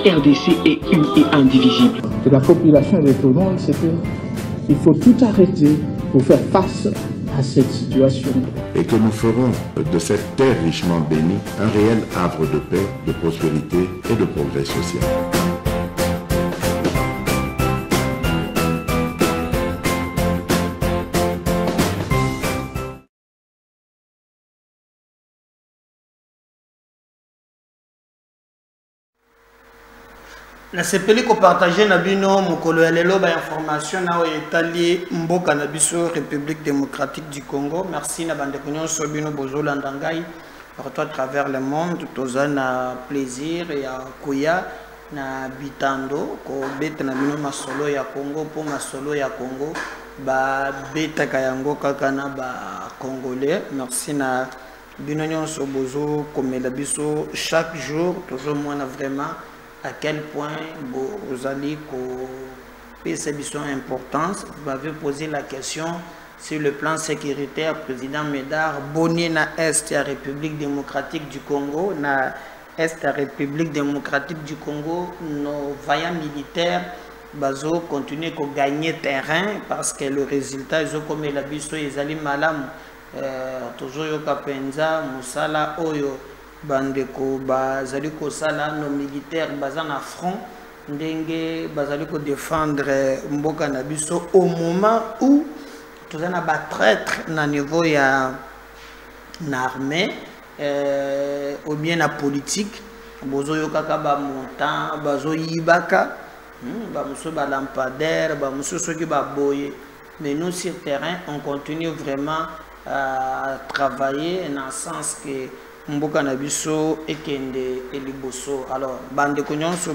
RDC est une et indivisible. Et la population est étonnante, c'est qu'il faut tout arrêter pour faire face à cette situation. Et que nous ferons de cette terre richement bénie un réel havre de paix, de prospérité et de progrès social. Na sepeli ko partager na bino mokolo ya lelo ba information na etali mboka na biso République démocratique du Congo. Merci na bande nyonso bino bozolanda ngai partout à travers le monde. Toza na plaisir ya koya na bitando ko beta na bino masolo ya Congo po masolo ya Congo ba beta kayango kaka na ba congolais. Merci na bino nyonso bozo komela biso chaque jour toujours moi vraiment à quel point vous allez payer cette mission importance. Vous m'avez posé la question sur le plan sécuritaire, président Médard, bonné na Est à République démocratique du Congo, na Est à République démocratique du Congo, nos vaillants militaires bazo continuer à gagner terrain parce que le résultat, ils ont comme la biso, ils allaient malam, toujours yo kapenza, musala oyo. Bandeko bazali ko sala nos militaires bazan à front ndenge bazali ko défendre mboka na biso au moment où tout ça na ba traître na niveau ya na armée ou bien na politique bozo yo kaka ba montant bazo yibaka ba muso ba lampadaire ba muso soki ba boye mais nous sur terrain on continue vraiment à travailler dans le sens que mboka na biso ekende eliboso. Alors bande ko nyonso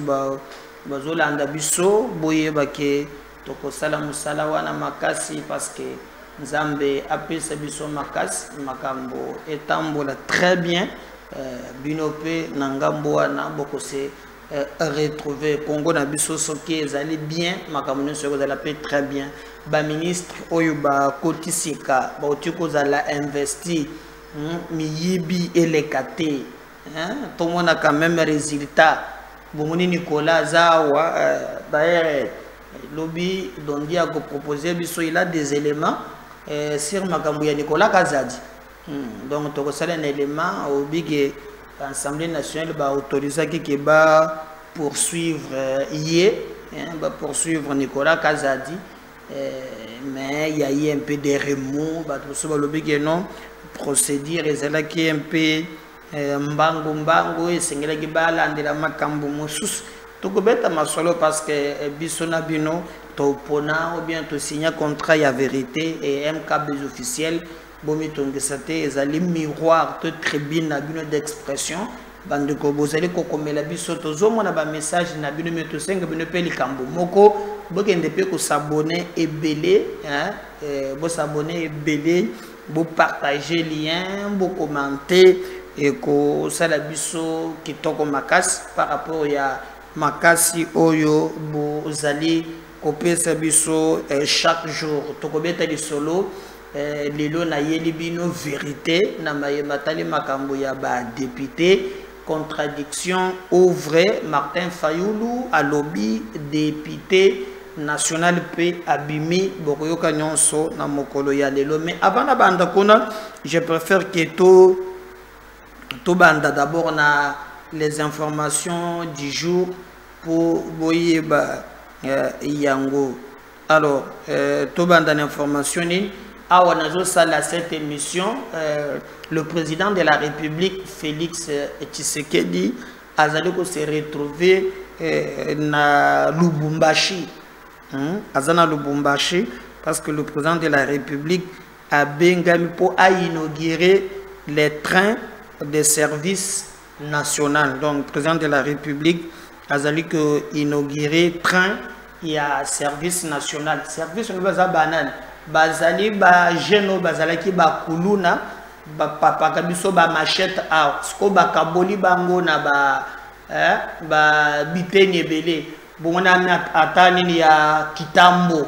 bazolanda biso boyeba ke tokosala musala wana makasi parce que nzambe apesa biso makasi makambo etambola très bien binope na ngambo wana bokose retrouver Congo na biso soki ezali bien makambo nyonso kozala pe très bien. Ba ministre oyo ba kotisika ba otiko zala investi miyibi elekate tout le monde a quand même résultat. Bomoni Nicolas Zawa d'ailleurs lobby dondi a proposé biso il a des éléments sur makambo ya Nicolas Kazadi. Donc to ko un élément au big Assemblée nationale ba autoriser qui ba poursuivre ba poursuivre Nicolas Kazadi mais il y a eu un peu de remous ba to so ba lobby que non procédure ezala qui un peu mbango et sengela ki balandela makambo mosusu tokobeta masolo parce que biso na bino to pona ou bien to signer contrat ya vérité et MK des officiels bomi tongesate ezali miroir to tribune na bino d'expression bande ko bozali ko komela biso tozo mona ba message na bino meto senga bino pe likambo moko bokende pe ko s'abonner ebele bo s'abonner ebele vous partagez lien, vous commentez et que ça la biso qui toko makas par rapport à makasi oyo vous allez copier ça biso chaque jour toko beta di solo lelo na yeli bino vérité na matali makambo ya ba député contradiction ouvre Martin Fayoulou à lobby député national P abimi bokoyoka nyonso na mokolo ya lelo. Mais avant na banda kuna je préfère que to banda d'abord na les informations du jour pour boyeba yango. Alors to banda l'information ni awa nazo sala cette émission le président de la République Félix Tshisekedi azali ko se retrouver na Lubumbashi. Azana Lubumbashi parce que le président de la République a bengami pour inaugurer les trains de service national. Donc le président de la République a inauguré train il y a service national. Service on va banal. Bazali ba geno bazala ki ba kuluna ba papa kabiso ba machette a sko ba kaboli bango na ba bitenye belé. Bongona atani ya kitambo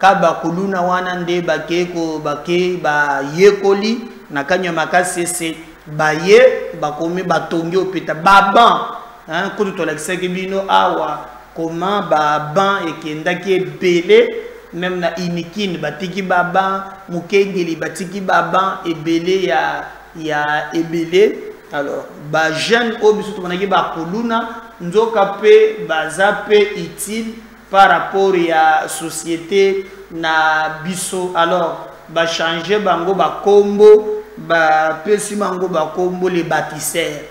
kaba kuluna wana nde bakeko bake ba yekoli na kanya makasese baye bakomi batongi opita baban hein quand to l'accès que bino awa comment ba ban et kenda ki belé même na inikin batiki baba mukengeli batiki baba ebelé ya ebelé alors ba jeune obiso to manaki ba koluna nzoka pe baza pe utile par rapport à société na biso alors ba changer bango ba kombo ba pesi bango ba kombo les bâtisseurs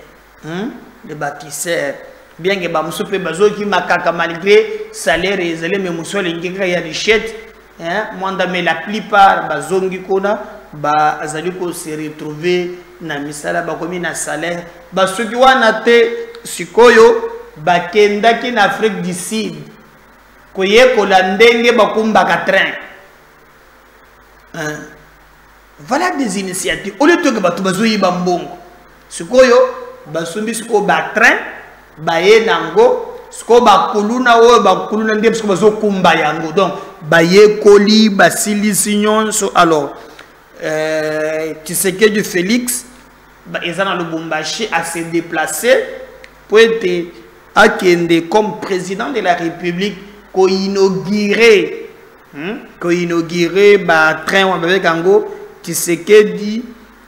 les bâtisseurs bien que ba muso pe bazo ki makaka malgré salaire ezele mais muso lingika ya richette moi mais la plupart bazongi kona ba azali ko se retrouver na misala ba komi na salaire ba soki wana te sikoyo ba kendaki na Afrique du Sud koye ko la ndenge bakumba ka train voilà des initiatives au lieu que batu bazoyi bambongo sikoyo basumbi siko ba train baye nango siko bakuluna o bakuluna ndenge siko bazokumba yango donc baye koli basilisi nyonso alors Tshisekedi Félix ils ont le Lubumbashi à se déplacer pour être akende comme président de la République co-inaugurer ba train avec Ango. Tshisekedi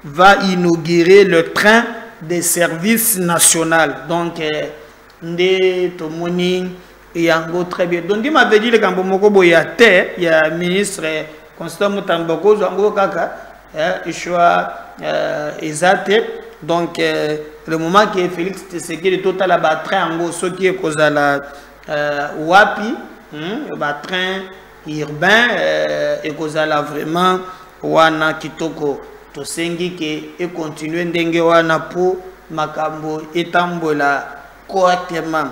va inaugurer le train des services nationaux donc nde tomoni yango très bien donc il m'avait dit le kambo moko boya te ya ministre Constant Mutamboko zango kaka choix exact donc le moment que Félix Tshisekedi total ba train ango ce qui est kozala wapi ba train urbain et kozala vraiment wana kitoko to sengi ke et continuer ndenge wana pour makambo etambola correctement.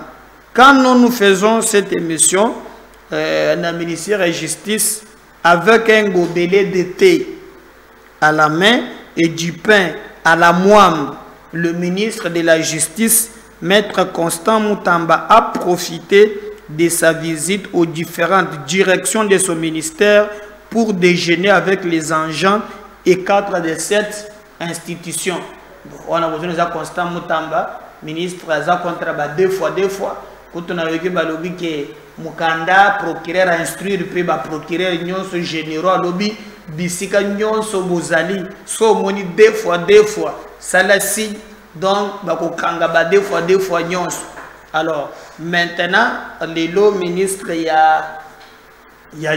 Quand nous faisons cette émission la ministère de justice avec un gobelet de thé à la main et du pain à la moelle, le ministre de la Justice, Maître Constant Mutamba, a profité de sa visite aux différentes directions de son ministère pour déjeuner avec les agents et cadres de cette institution. On a besoin de Constant Mutamba, ministre deux fois. Quand on a vu que balobi que Mukanda procureur a instruire puis procureur nyonso généraux lobby bisika nyonso bozali so moni deux fois ça la si donc bakokanga deux fois nyonso. Alors maintenant le ministre ya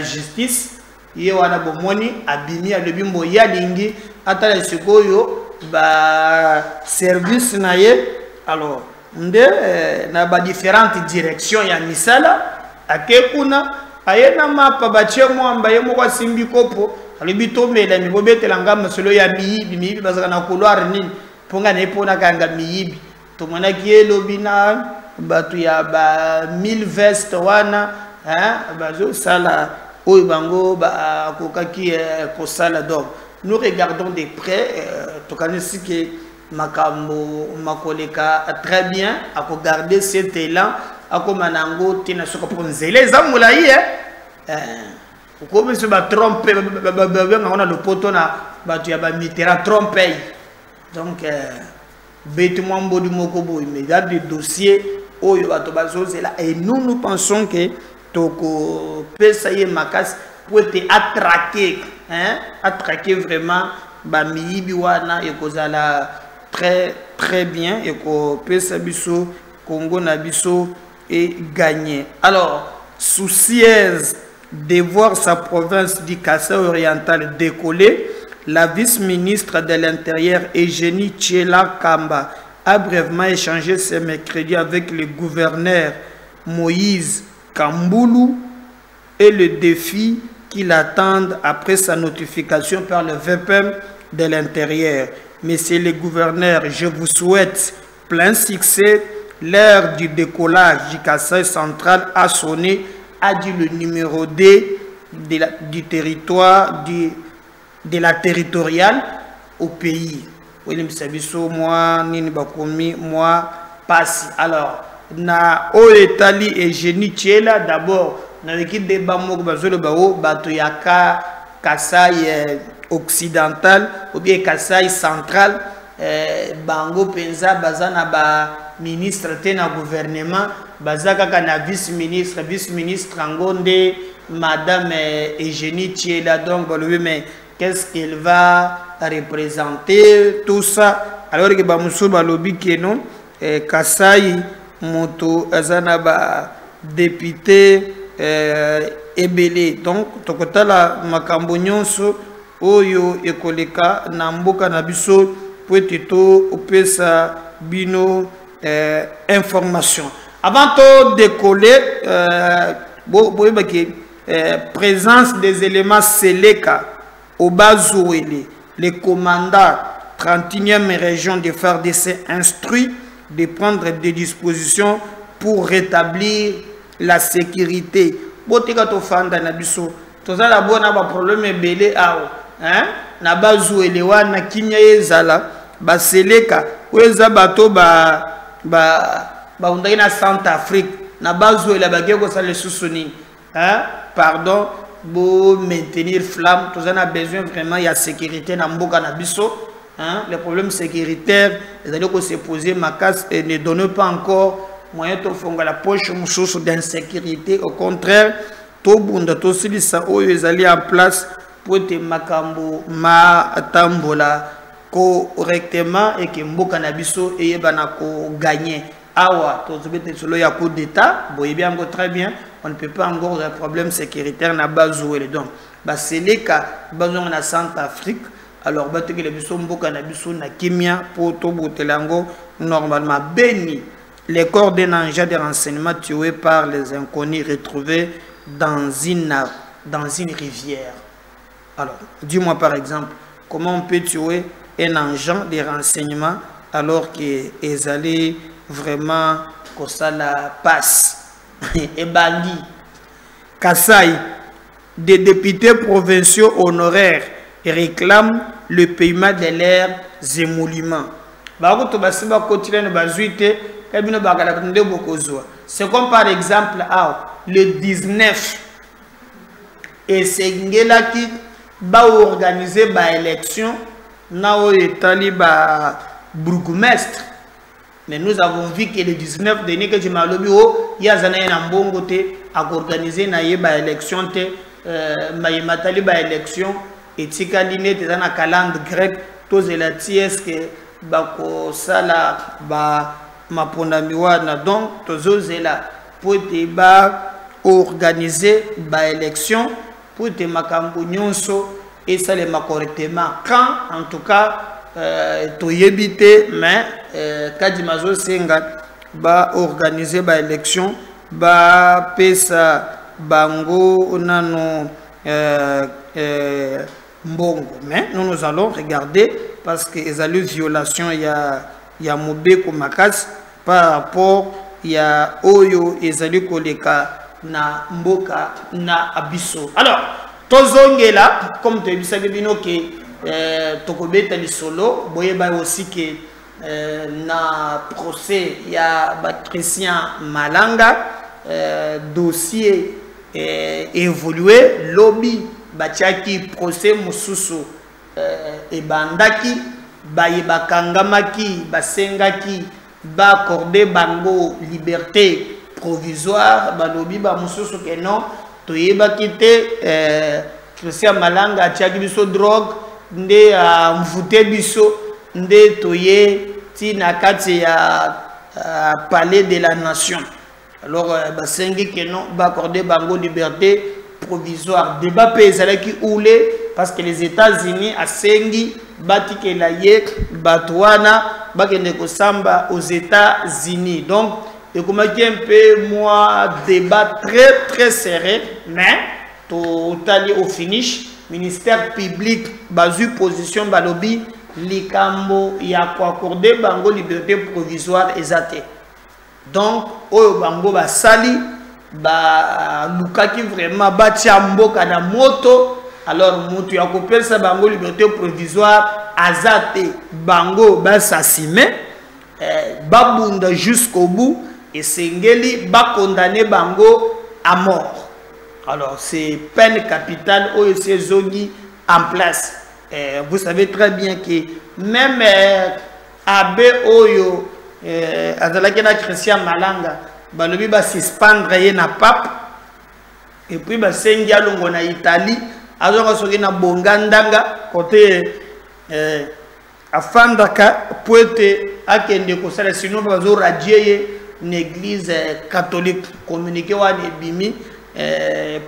justice ye wana bomoni abimi alobi mbo ya lingi atala sikoyo ba service na ye alors na ba différentes directions ya misala akekuna ayena mapa bache mwamba ye moko simbi kopo alibi tomela mi bobetela ngamba solo ya miyibi bazaka na couloir nini ponga ne pona kanga miyibi to mona kielo bina batu ya ba 1000 veste wana bazo sala oyo bango ba kokaki ko sala donc nous regardons de près to kanisi que makambo makoleka très bien à regarder cet élan à komanango tina soko pour nzele zamula yi ko se ba tromper on a le poteau na batu ya ba mitera tromper donc bêtement mbodi moko boy mais il y a des dossiers oyo bato bazo c'est là et nous pensons que toko pesa ye makas pour être attraqué attraquer vraiment ba miyibi wana e kozala très bien et ko pesa biso Congo na biso et gagné. Alors soucieuse de voir sa province du Kassai oriental décoller, la vice-ministre de l'Intérieur Eugénie Tchela Kamba a brièvement échangé ce mercredi avec le gouverneur Moïse Kamboulou et le défi qui l'attendent après sa notification par le VPM de l'Intérieur. Monsieur le gouverneur, je vous souhaite plein succès. L'heure du décollage du Kassai central a sonné, a dit le numéro D du territoire de la territoriale au pays. Moi, passe. Alors, na Oetali et Génie Tchela, d'abord, na l'équipe de Bamok Bazolo Bao, Batoyaka, Kassai occidental, ou bien Kassai central, bango penza baza na ba ministre te na gouvernement baza kaka na vice ministre ngonde madame Eugénie Thiela. Donc balobi mais qu'est-ce qu'elle va représenter tout ça alors que ba musu balobi que non Kasai moto azana ba député ebele. Donc tokotala makambo nyonso oyo ekoleka na mboka na biso po to opesa bino information avant de décoller. Présence des éléments Seleka au Bazouélé, les commandants 31e région de FARDC instruit de prendre des dispositions pour rétablir la sécurité. Botika to fanda na biso toza la bona ba problème belé awo hein na Bazouélé wana kinya ezala ba Seleka weza bato ba undai na Centrafrique na Bazouélé ba geko sa le sousoni hein pardon pour maintenir flamme tous on a besoin vraiment il y a sécurité na mboka na biso hein les problèmes sécuritaires les allez que se poser ma casse et ne donne pas encore moyen de faire la poche mususu d'insécurité. Au contraire to bunda to silisa oyo ezali en place pour te makambo ma tambola correctement et que mboka na biso eyebana ko gagner awa to zobete solo ya coup d'état boye bien très bien. On ne peut pas encore des problèmes sécuritaires na Bazouélé. Donc Seleka besoin na Centrafrique alors bateke le biso mboka na biso na kimia pour to botelango normalement béni les corps d'un engin de renseignement tués par les inconnus retrouvés dans une rivière. Alors dis-moi par exemple comment on peut tuer un engin de renseignement alors qu'ils allaient vraiment que ça la passe. Et Bandi, Kasai, des députés provinciaux honoraires réclament le paiement de leurs émoluments. C'est comme par exemple le 19 et c'est qui va organiser l'élection na etali ba bourgmestre. Mais nous avons vu que le 19 dernier que je m'ai dit, il y a des gens qui ont organisé une élection, matali ba élection, et tikaline te na calendrier grec, tous les ties que bako sala ba mapondamiwana donc tous là pour te ba organiser ba élection pour te makambo nyonso et ça les correctement quand en tout cas to yebite mais kadimazo senga ba organiser ba élection ba pesa bango nano mbongo mais nous allons regarder parce que les violations il y a mobeko makas par rapport il y a oyo ezali koleka na mboka na abiso. Alors tozongela comme tu dis ça bino que tokobeta lisolo boyeba aussi que na procès il y a Patricien Malanga dossier évolué lobby batiaki procès mususu ebandaki bayebakangamaki basengaki ba accorder bango liberté provisoire balobi ba mususu que non toyebaki te Patricien Malanga atiaki biso drogue nde mvute biso nde toye tina kati ya palais de la nation. Alors basengi que non ba accorder bango liberté provisoire débat pezala qui oulé parce que les États-Unis a sengi batike la ye batwana bakende ko samba aux États-Unis. Donc et comme un peu moi débat très serré mais totali au finish ministère public basu position balobi likambo ya ko accorder bango liberté provisoire ezate. Donc oyo bango basali ba lukaki vraiment batia mboka na moto alors mutu ya kopesa bango liberté provisoire azate bango basasime babunda jusqu'au bout et sengeli ba condamner bango à mort. Alors c'est peine capitale oyo se zongi en place vous savez très bien que même Abe Oyo, Azalakena Christian Malanga, balobi ba suspendre ye na pape, et puis ba sengia longo na Italie, azonga soki na bongandanga côté afandaka poete akende ko sala sinon bazo radier une église catholique communiqué wa ne bimi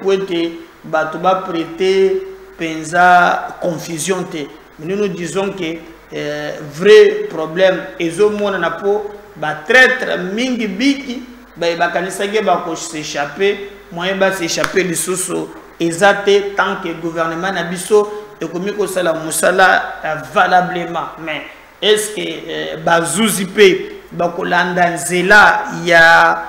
poete bato ba prêter penza confusion te. Mais nous disons que vrai problème ezo mona na po ba traître mingi biki ba kanisa ke ba ko s'échapper moyen ba s'échapper lisusu ezate tant que gouvernement na biso et comme ko sala musala valablement. Mais est-ce que bazouzi pe ba ko landa nzela ya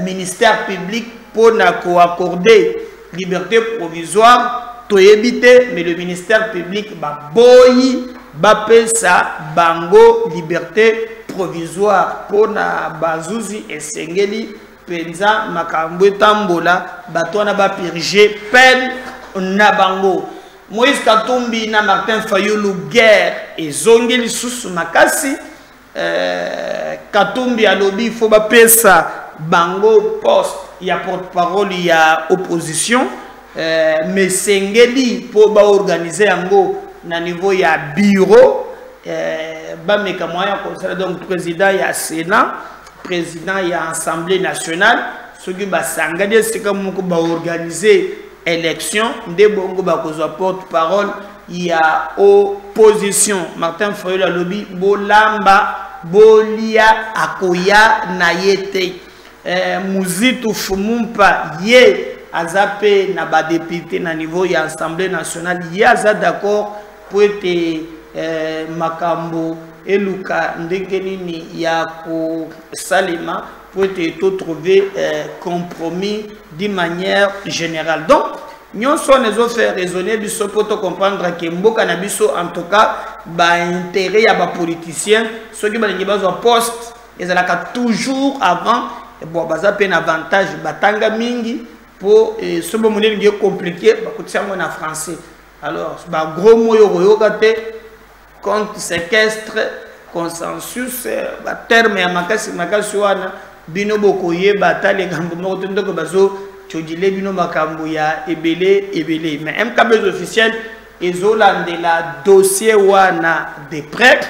ministère public pour na ko accorder liberté provisoire to éviter, mais le ministère public ba boyi ba pesa bango liberté provisoire pour na bazouzi esengeli penza makambo tambola batona ba purger peine na bango. Moïse Katumbi na Martin Fayulu guerre et zongeli susu makasi Katumbi alobi faut ba pesa bango poste ya porte-parole ya opposition mais sengeli pour ba organiser yango na niveau ya bureau ba meka moya conseil donc président ya Sénat, président ya Assemblée nationale, ceux qui ba sangade c'est comme ko ba organiser élection de bongo ba ko porte-parole ya opposition. Martin Fayulu lobby bolamba bolia akoya na yete muzitu fumumpa ye azape na ba député na niveau ya Assemblée nationale ye aza d'accord pour être makambo eluka ndengenini ya ko salima pour être trouver compromis d'une manière générale. Donc nous sommes fait raisonner biso pour comprendre que mboka na biso en tout cas ba intérêt ya ba politiciens ceux qui balingi bazwa poste ezalaka toujours avant bon baza pe na avantage batanga mingi pour ce moment ngi compliqué ba kutisa ngo na français. Alors ba gros moyo koyokate contre séquestre consensus ba terme ya makasi wana bino bokoye batali ngambo moko tondoko bazo chodile bino makambo ya ebele mais MKB officiel ezolandela dossier wana de près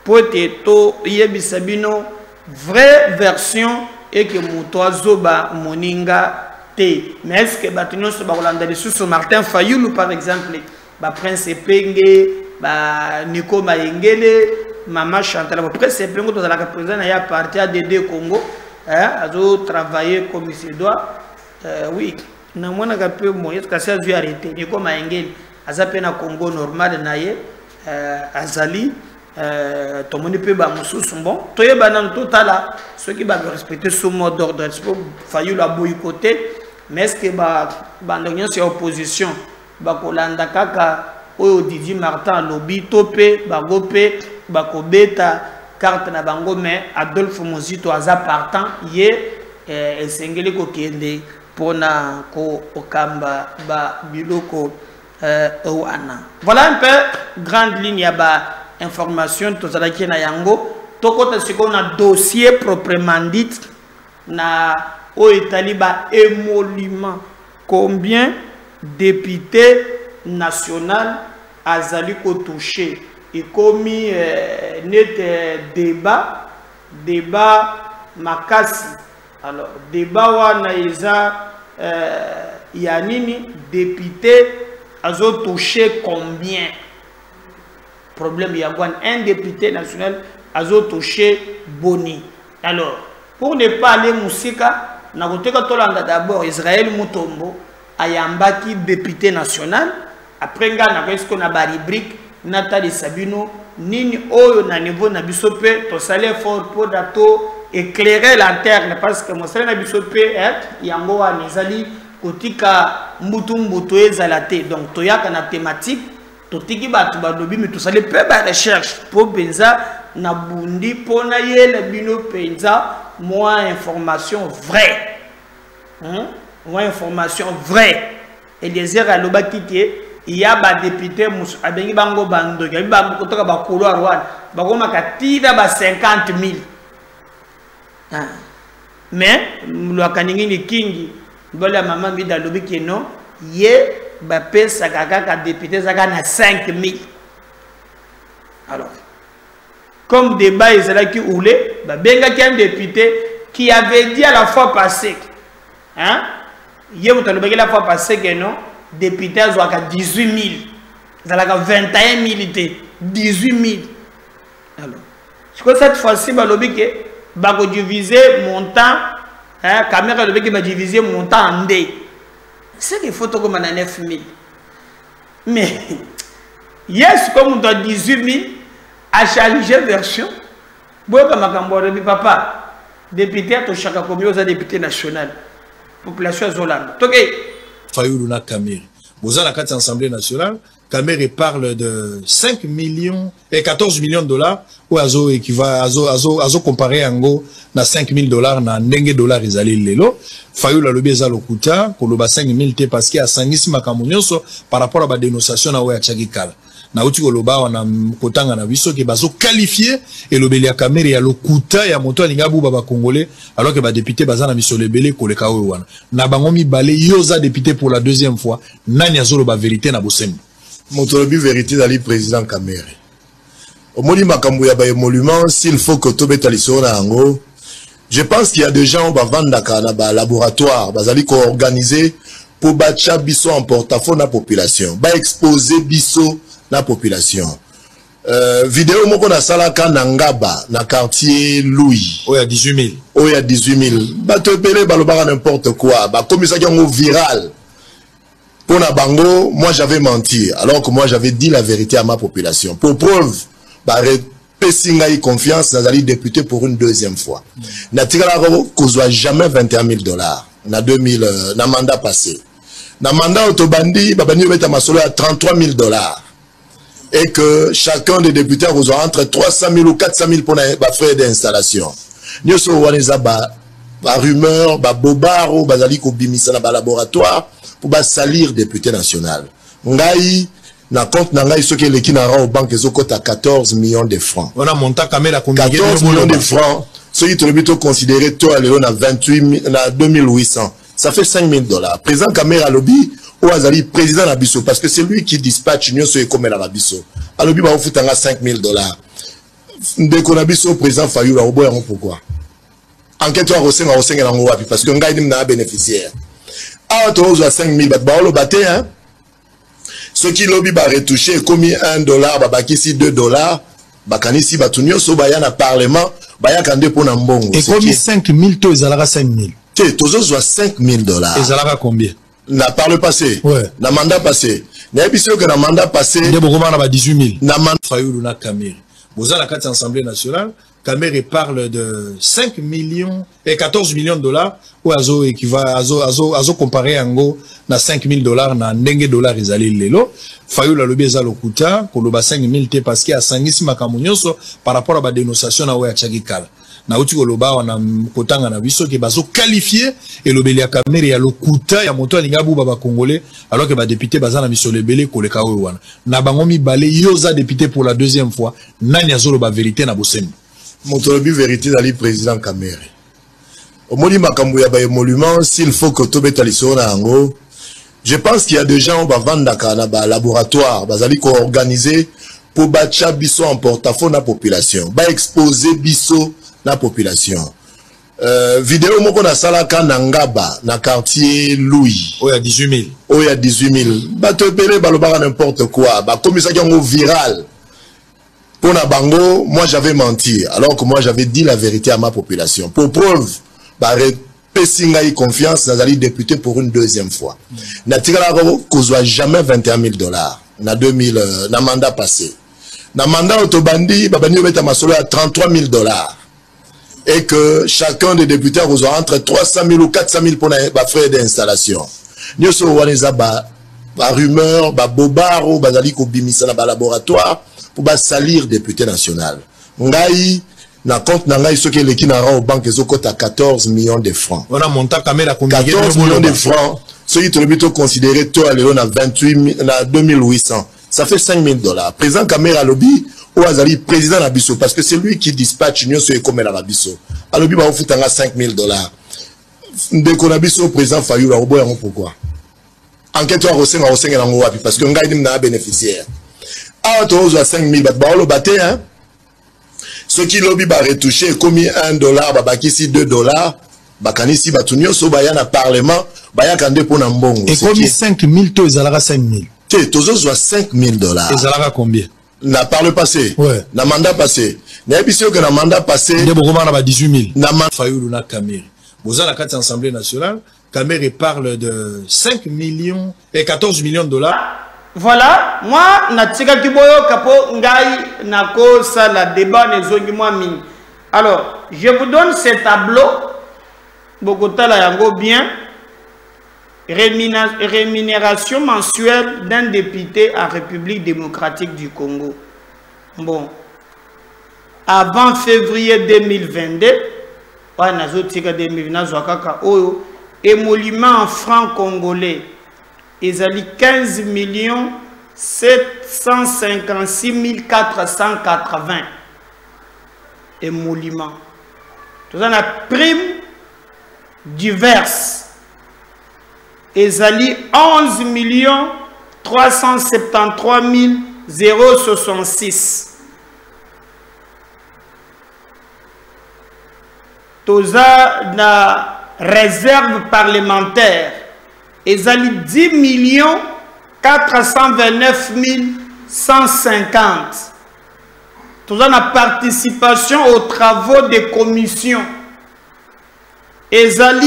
pour to yebisa bino vraie version et que moto azoba moninga te. Mais est-ce que batunyo so ba kolanda lisusu Martin Fayulu par exemple ba Prince Penge ba Nico Mayengele Mama Chantal ba Prince Penge to zalaka président ya parti ADD Congo azo travailler comme il se doit. Oui, na mwana ka peu moyes ka sa vu arrêter Nico Mayengele azape na Congo normal na ye azali tout le monde peut ba mususu bon toyeba na totala ceux qui va respecter ce mot d'ordre Fayulu a boycotté. Mais est-ce que bandonyo c'est opposition ba kolanda kaka oyo Didi Martin lobby topé ba gopé ba kobeta carte na bango mais Adolphe Mozito aza partant ye esengeli ko kende pona ko okamba ba biloko wana. Voilà un peu grande ligne ya ba information tozalaki na yango tokota siko na dossier proprement dit na au Italiba émolument combien députés national azali ko touché et commis net débat makasi. Alors débat wana eza yanini député azo touché combien problème yangwan un député national azo touché boni. Alors pour ne pas aller musika na koteka tolanda d'abord Israël Mutombo ayambaki député national après nga na est-ce qu'on a ba rubrique Nathalie Sabino nini oyo na niveau na bisope to sale fort pour dato éclairer lanterne parce que mo sale na bisope yango wa nezali kotika mbutu ezalate donc toyaka na thématique totiki batu balobi mais to sale pe ba recherche pour benza na bundi pona yele bino penza moi information vraie moi information vraie et les erreurs alobaki ke il y a des députés abengi bango bando ya ba kotoka ba kolo Rwanda ba goma katida ba 50 000 mais lo kaningi ni kingi bola maman mi da lobi ke non ye ba pesa kaka député zaka na 5 000. Alors comme débat est là qui oulé ba benga qui un député qui avait dit à la fois passée hein ye mutalobi la fois passée que non député a 18 000. Vous avez 21 000, 18 000. Alors, je crois que cette fois-ci, je vais diviser mon temps. La caméra va diviser mon temps en deux. C'est qu'il faut que je 9 000. Mais, yes, comme on doit 18 000, à changer version, papa, député, tu as combien de députés nationaux? Population Zolan. Fayouluna Kamere. Vous avez la carte Assemblée nationale. Kamere parle de 5 millions et 14 millions de dollars. Ou azo équivalent, azo comparé à Ango, na 5 000 dollars, na ndenge dollars, ils allaient l'élo. Fayoula lobi eza lokuta, koloba 5 000 te parce qu'il y a 5 000 makamunyoso par rapport à la dénonciation na oya tchagikala. Na uti koloba wana kotanga na biso ke bazo qualifié et lobeli ya Kamere ya lokuta ya moto alinga buba ba congolais alors que ba député bazana biso lebele koleka oyo wana na bango mibale yoza député pour la deuxième fois nani azolo ba vérité na bosembo moto lobi vérité dali président Kamere omoni makambo ya ba émolument s'il faut que tobeta lisona ngo je pense qu'il y a des gens ba vandaka na ba laboratoire bazali ko organiser pour bacha biso en porte-à-faux na population ba exposer biso la population. Vidéo moko na salaka na Ngaba na quartier Louis. Oh, il y a 18 000. Oh, il y a 18 000. Bah te pele balobara n'importe quoi. Bah comme ça qui est viral. Pour na bango, moi j'avais menti. Alors que moi j'avais dit la vérité à ma population. Pour preuve, bah pesinga y confiance nazali député pour une deuxième fois. Na tigala ko soit jamais 21 000 dollars. Na 2000 na mandat passé. Na mandat autobandi babani beta masolo à 33 000 dollars. Et que chacun des députés reçoit entre 300 000 ou 400 000 pour les frais d'installation. Nous sommes en rumeur, bobard ou bazali ko bimisa na laboratoire pour salir député national. Ngai na compte na ngai ce que l'équipe na au banque zo à 14 millions de francs. On a monté caméra 14 millions de francs. Ceux qui te le considéré toi léon à 28 na 2800. Ça fait 5 000 dollars. Président Kamera lobby ou azali président Nabiso parce que c'est lui qui dispatche nous sur comme la Nabiso. Alobi ba ofutanga 5 000 dollars. Ndeko Nabiso président Fayoula oboya pourquoi? Enquête wa rosenga na wapi parce que ngai nim na bénéficiaire. Ah to ozo 5 000 ba lo baté hein. Ceux qui lobby ba retoucher comme 1 dollar ba bakisi 2 dollars bakanisi batunyo so ba ya na parlement ba ya kande pour na mbongo. Et comme 5 000 to ezalaka 5 000. Tu tozo 5 000 dollars. Ezalaka combien? Na par le passé. Ouais. Na mandat passé. Na biso que na mandat passé. Nde bokoma na ba 18 000. Na mandat Fayouluna Kamere. Vous avez la carte Assemblée nationale. Kamere parle de 5 millions et 14 millions de dollars. Ou azo équivalent, azo comparé Ango na 5 000 dollars na ndenge dollars ezali lelo. Fayoula lobi eza lokuta koloba 5 000 te parce qu'il y a 5 000 makamunyoso par rapport à la dénonciation na oya tchagikala. Na uti koloba wana kotanga na biso ke bazo qualifié et lobeli ya Kamere ya lokuta ya moto alinga buba ba congolais alors que ba député bazana biso lebele koleka oyo wana na bango mibale yoza député pour la deuxième fois nani azolo ba vérité na bosembo moto lobi vérité dali président Kamere omoni makambo ya ba émolument s'il faut que tobeta lisona ngo je pense qu'il y a des gens ba vandaka na ba laboratoire bazali ko organiser pour bacha biso en porte-à-faux na population ba exposer biso la population. Vidéo moko na salaka na Ngaba na quartier Louis. Oh, il y a 18 000. Oh, il y a 18 000. Bah te pele balobara n'importe quoi. Bah comme ça qui est viral. Pour na bango, moi j'avais menti. Alors que moi j'avais dit la vérité à ma population. Pour preuve, bah pesinga y confiance nazali député pour une deuxième fois. Na tigala ko soit jamais 21 000 dollars. Na 2000 na mandat passé. Na mandat autobandi babani beta masolo à 33 000 dollars. Et que chacun des députés reçoit entre 300 000 ou 400 000 pour les frais d'installation. Nous sommes en rumeur, bobard ou bazali ko bimisa na laboratoire pour salir député national. Ngai na compte na ngai ce que l'équipe na au banque zo à 14 millions de francs. On a monté caméra 14 millions de francs. Ce Ceux qui te considérer toi, Léon, à 2800, ça fait $5,000. Président Kamera Lobby, ou Azali, président Nabiso, parce que c'est lui qui dispatche l'Union sur les communes à Nabiso. À Lobby, on fout $5,000. Dès qu'on a biso, président Fayou, la robot, pourquoi? Enquête, on a parce qu'on gagne un bénéficiaire. Ah, tu as 5,000, bah, on le battait, hein? Ceux qui lobby va retoucher, comme $1, bah, ici $2, bah, quand ici, bah, tout le monde, bah, y a un parlement, bah, y a un pour un bon. Et comme 5,000, tu as 5,000. Tu sais, tu as $5,000. Et ça a combien? N'a pas le passé. Ouais. N'a mandat passé. N'a pas que n'a mandat passé. Il y a beaucoup de 18 000. N'a mandat. Fayou, la Caméra. Vous avez la carte Assemblée nationale. Caméra parle de 5 millions et 14 millions de dollars. Voilà, moi, natika kiboyo kapo ngai nako ça la débat nezongi moi mini. Alors, je vous donne ce tableau. Bogota la yango bien. Rémunération mensuelle d'un député en République démocratique du Congo. Bon. Avant février 2022, ouais, nazotika 2022, émolument en francs congolais. Ils ont 15 756 480 émoluments. Tout ça, la prime diverse. Ils ont 11 373 066. Tout ça, la réserve parlementaire. Ils ont 10 429 150. Tout ça, la participation aux travaux des commissions. Ils ont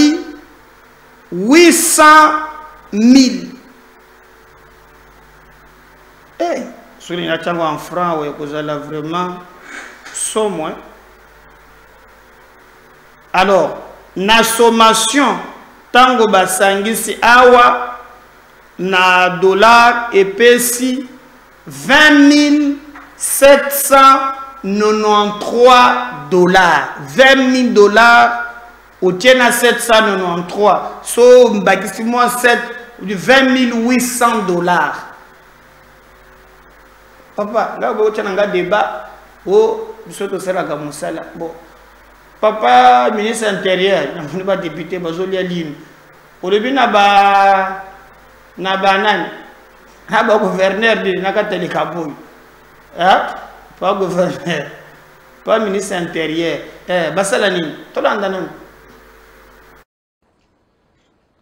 800 000. Eh, ce qui est en francs, vous allez vraiment somme. Alors, la sommation, tango basangisi awa na dollar epesi 20 793 dollars. 20 000 dollars au tien 793. So mbakisi moi 20 800 dollars. Papa, là vous avez un débat. Oh, biso to sera comme ça là. Bon. Papa, ministre intérieur, je ne pas député, je vais ligne. Au début, na gouverneur de Nakateli Kaboui. Pas gouverneur, pas ministre intérieur. Basalani, tout le monde.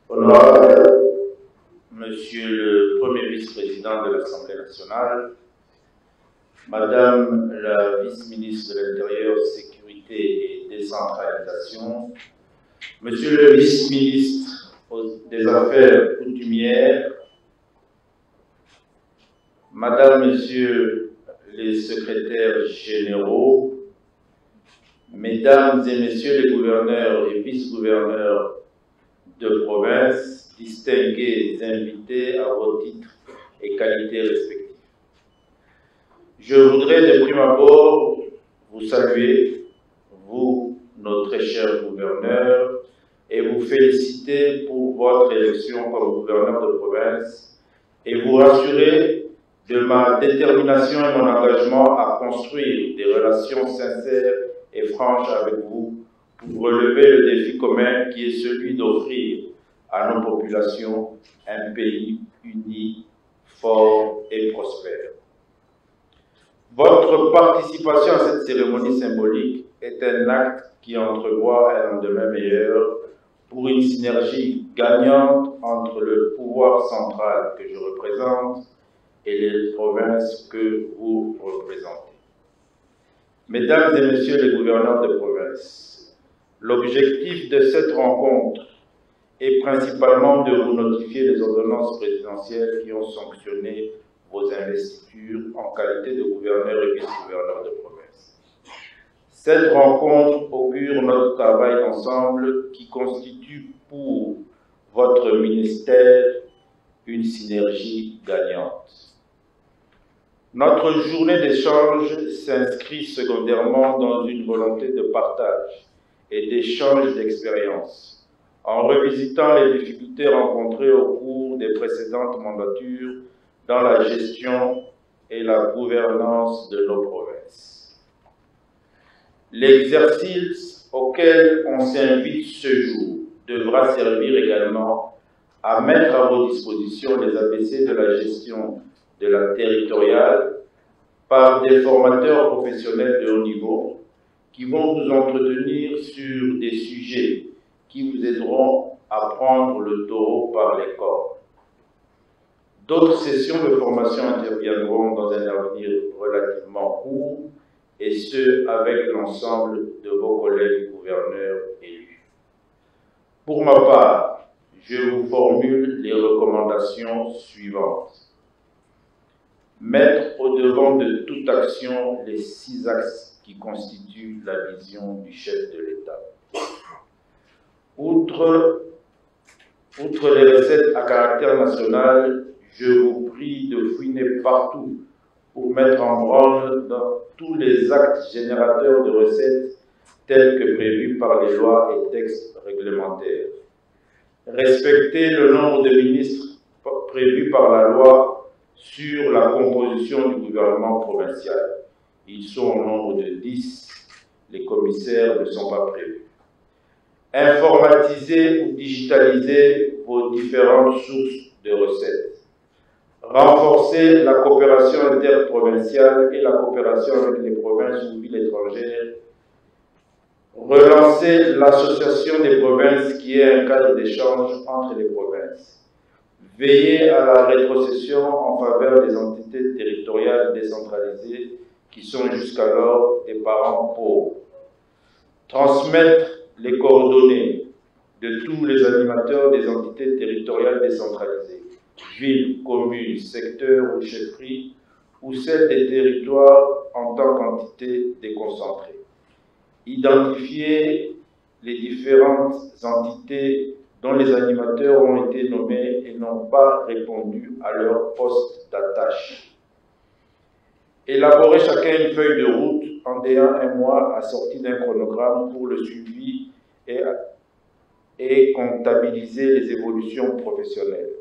Honorable Monsieur le Premier vice-président de l'Assemblée nationale, Madame la vice-ministre de l'Intérieur, Sécurité et Décentralisation, Monsieur le vice-ministre des Affaires coutumières, Madame, Monsieur les secrétaires généraux, Mesdames et Messieurs les gouverneurs et vice-gouverneurs de province, distingués invités à vos titres et qualités respectifs. Je voudrais de prime abord vous saluer, vous, nos très chers gouverneurs, et vous féliciter pour votre élection comme gouverneur de province et vous rassurer de ma détermination et mon engagement à construire des relations sincères et franches avec vous pour relever le défi commun qui est celui d'offrir à nos populations un pays uni, fort et prospère. Votre participation à cette cérémonie symbolique est un acte qui entrevoit un lendemain meilleur pour une synergie gagnante entre le pouvoir central que je représente et les provinces que vous représentez. Mesdames et Messieurs les gouverneurs de province, l'objectif de cette rencontre est principalement de vous notifier les ordonnances présidentielles qui ont sanctionné vos investitures en qualité de gouverneur et vice-gouverneur de province. Cette rencontre augure notre travail d'ensemble qui constitue pour votre ministère une synergie gagnante. Notre journée d'échange s'inscrit secondairement dans une volonté de partage et d'échange d'expériences en revisitant les difficultés rencontrées au cours des précédentes mandatures dans la gestion et la gouvernance de nos provinces. L'exercice auquel on s'invite ce jour devra servir également à mettre à vos dispositions les ABC de la gestion de la territoriale par des formateurs professionnels de haut niveau qui vont vous entretenir sur des sujets qui vous aideront à prendre le taureau par les cornes. D'autres sessions de formation interviendront dans un avenir relativement court, et ce, avec l'ensemble de vos collègues gouverneurs élus. Pour ma part, je vous formule les recommandations suivantes. Mettre au-devant de toute action les 6 axes qui constituent la vision du chef de l'État. Outre les recettes à caractère national, je vous prie de fouiner partout pour mettre en branle dans tous les actes générateurs de recettes tels que prévus par les lois et textes réglementaires. Respectez le nombre de ministres prévus par la loi sur la composition du gouvernement provincial. Ils sont au nombre de 10. Les commissaires ne sont pas prévus. Informatisez ou digitalisez vos différentes sources de recettes. Renforcer la coopération interprovinciale et la coopération avec les provinces ou villes étrangères. Relancer l'association des provinces qui est un cadre d'échange entre les provinces. Veiller à la rétrocession en faveur des entités territoriales décentralisées qui sont jusqu'alors des parents pauvres. Transmettre les coordonnées de tous les animateurs des entités territoriales décentralisées, villes, communes, secteurs ou chefferies, ou celles des territoires en tant qu'entités déconcentrées. Identifier les différentes entités dont les animateurs ont été nommés et n'ont pas répondu à leur poste d'attache. Élaborer chacun une feuille de route en ayant un mois assorti d'un chronogramme pour le suivi et comptabiliser les évolutions professionnelles.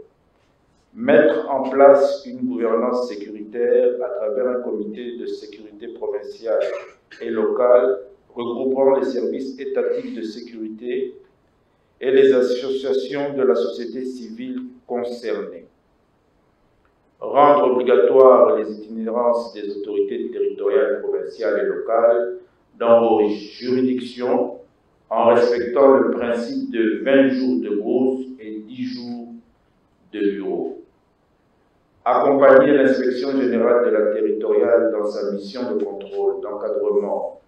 Mettre en place une gouvernance sécuritaire à travers un comité de sécurité provinciale et locale regroupant les services étatiques de sécurité et les associations de la société civile concernées. Rendre obligatoire les itinérances des autorités territoriales, provinciales et locales dans vos juridictions en respectant le principe de 20 jours de brousse et 10 jours de bureau. Accompagner l'inspection générale de la territoriale dans sa mission de contrôle, d'encadrement,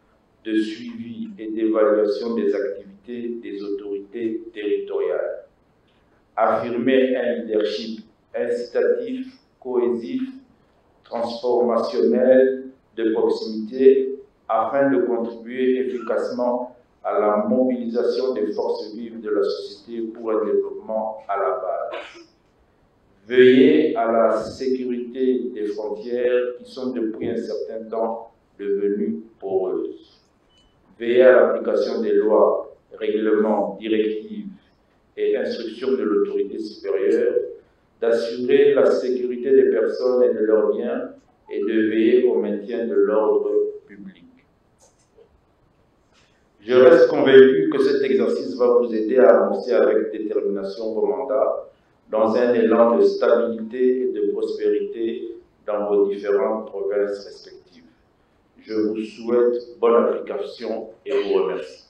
de suivi et d'évaluation des activités des autorités territoriales. Affirmer un leadership incitatif, cohésif, transformationnel, de proximité, afin de contribuer efficacement à la mobilisation des forces vives de la société pour un développement à la base. Veiller à la sécurité des frontières qui sont depuis un certain temps devenues poreuses. Veiller à l'application des lois, règlements, directives et instructions de l'autorité supérieure, d'assurer la sécurité des personnes et de leurs biens et de veiller au maintien de l'ordre public. Je reste convaincu que cet exercice va vous aider à avancer avec détermination vos mandats dans un élan de stabilité et de prospérité dans vos différentes provinces respectives. Je vous souhaite bonne application et vous remercie.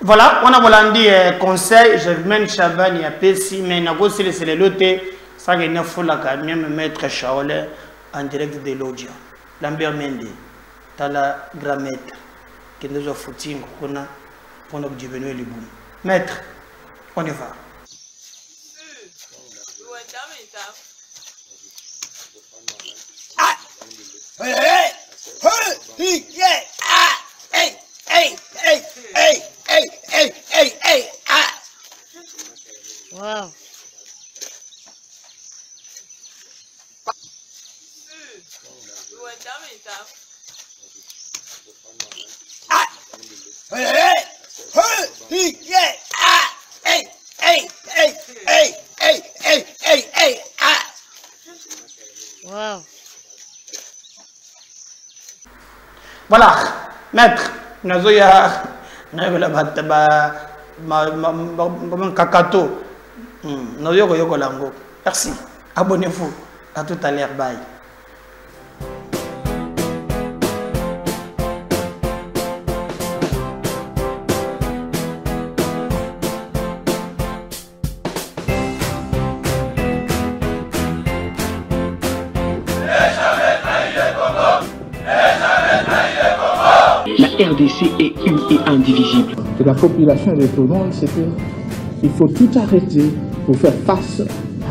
Voilà, on a volandi conseil, je mène Chaban et Apesi, mais n'a pas c'est le loté, ça qui n'a pas la même maître Shaolé en direct de l'audio. Lambert Mendy, Tala grand maître, qui nous a foutu qu'on a pour nous devenir les bons. Maître, on y va. Wow. Wow. Voilà, maître, nazoya kakato. Yoko lango. Merci. Abonnez-vous. À tout à l'heure. Bye. La RDC est une et indivisible. Et la population est étonnante, c'est qu'il faut tout arrêter pour faire face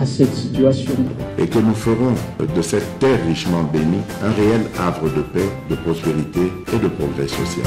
à cette situation. Et que nous ferons de cette terre richement bénie un réel havre de paix, de prospérité et de progrès social.